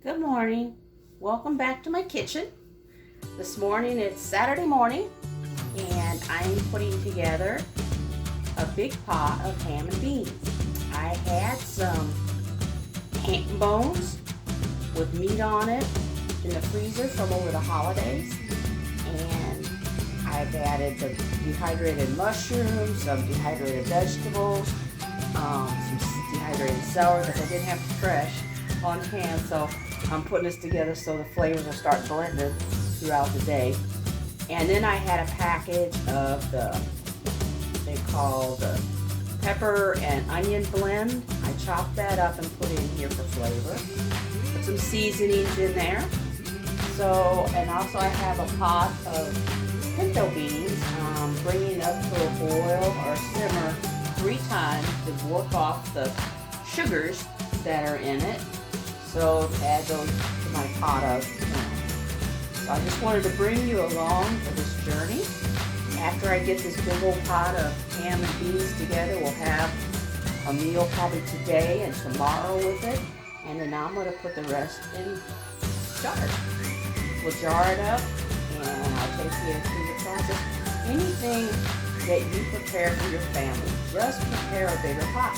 Good morning. Welcome back to my kitchen. This morning it's Saturday morning and I'm putting together a big pot of ham and beans. I had some ham bones with meat on it in the freezer from over the holidays, and I've added the dehydrated mushrooms, some dehydrated vegetables, some dehydrated celery because I didn't have it fresh on hand, so I'm putting this together so the flavors will start blending throughout the day. And then I had a package of they call the pepper and onion blend. I chopped that up and put it in here for flavor. Put some seasonings in there. So, and also I have a pot of pinto beans, bringing up to a boil or simmer 3 times to work off the sugars that are in it. So add those to my pot of ham. So I just wanted to bring you along for this journey. After I get this big old pot of ham and beans together, we'll have a meal probably today and tomorrow with it. And then I'm going to put the rest in jars. We'll jar it up and I'll take you through the process. Anything that you prepare for your family, just prepare a bigger pot.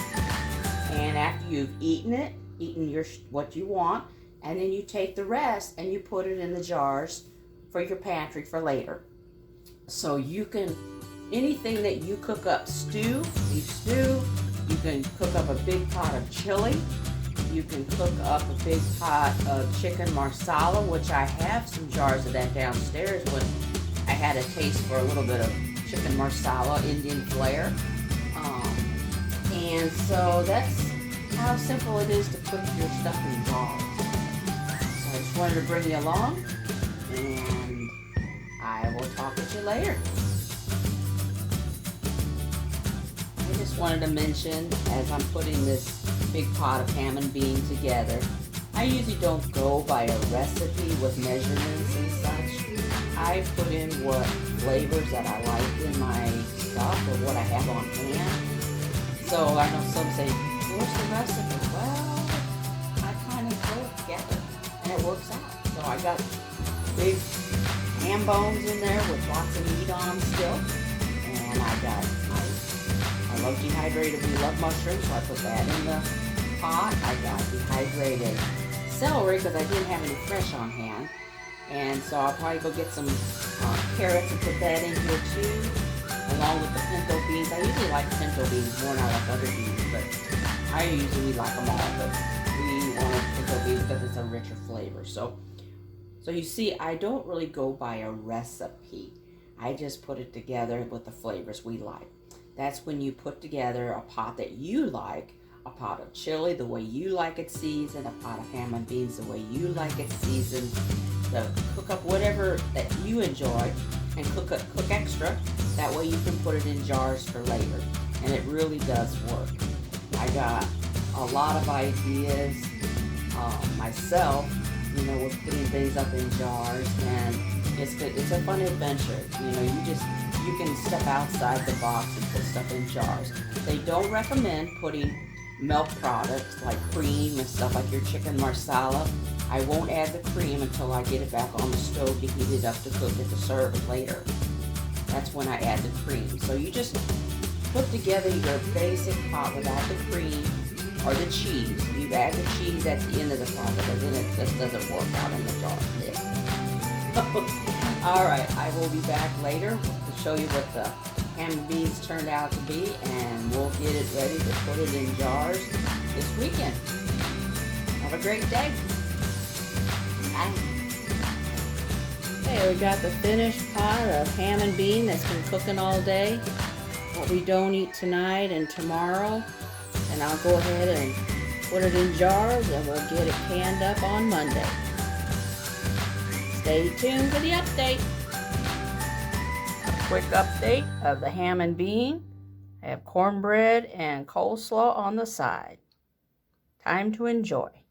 And after you've eaten your what you want, and then you take the rest and you put it in the jars for your pantry for later. So you can, anything that you cook up, beef stew, you can cook up a big pot of chili, you can cook up a big pot of chicken marsala, which I have some jars of that downstairs when I had a taste for a little bit of chicken marsala, Indian flair. And so that's how simple it is to put your stuff in jars. So I just wanted to bring you along, and I will talk with you later. I just wanted to mention, as I'm putting this big pot of ham and beans together, I usually don't go by a recipe with measurements and such. I put in what flavors that I like in my stuff or what I have on hand. So I know some say, what's the recipe? Well, I kind of throw it together and it works out. So I got big ham bones in there with lots of meat on them still. And I love dehydrated, we love mushrooms, so I put that in the pot. I got dehydrated celery because I didn't have any fresh on hand. And so I'll probably go get some carrots and put that in here too, along with the pinto beans. I usually like pinto beans more than I like other beans, but I usually like them all, but we wanted pinto beans because it's a richer flavor. So you see, I don't really go by a recipe. I just put it together with the flavors we like. That's when you put together a pot that you like, a pot of chili the way you like it seasoned, a pot of ham and beans the way you like it seasoned. So cook up whatever that you enjoy and cook extra. That way you can put it in jars for later. And it really does work. I got a lot of ideas myself, with putting things up in jars, and it's good. It's a fun adventure. You can step outside the box and put stuff in jars. They don't recommend putting milk products like cream and stuff like your chicken marsala. I won't add the cream until I get it back on the stove to heat it up to cook it to serve it later. That's when I add the cream. So you just put together your basic pot without the cream or the cheese. You add the cheese at the end of the pot because then it just doesn't work out in the jar. All right, I will be back later to show you what the ham and beans turned out to be, and we'll get it ready to put it in jars this weekend. Have a great day. Bye. Okay, we got the finished pot of ham and bean that's been cooking all day. What we don't eat tonight and tomorrow, and I'll go ahead and put it in jars and we'll get it canned up on Monday. Stay tuned for the update. A quick update of the ham and bean. I have cornbread and coleslaw on the side. Time to enjoy.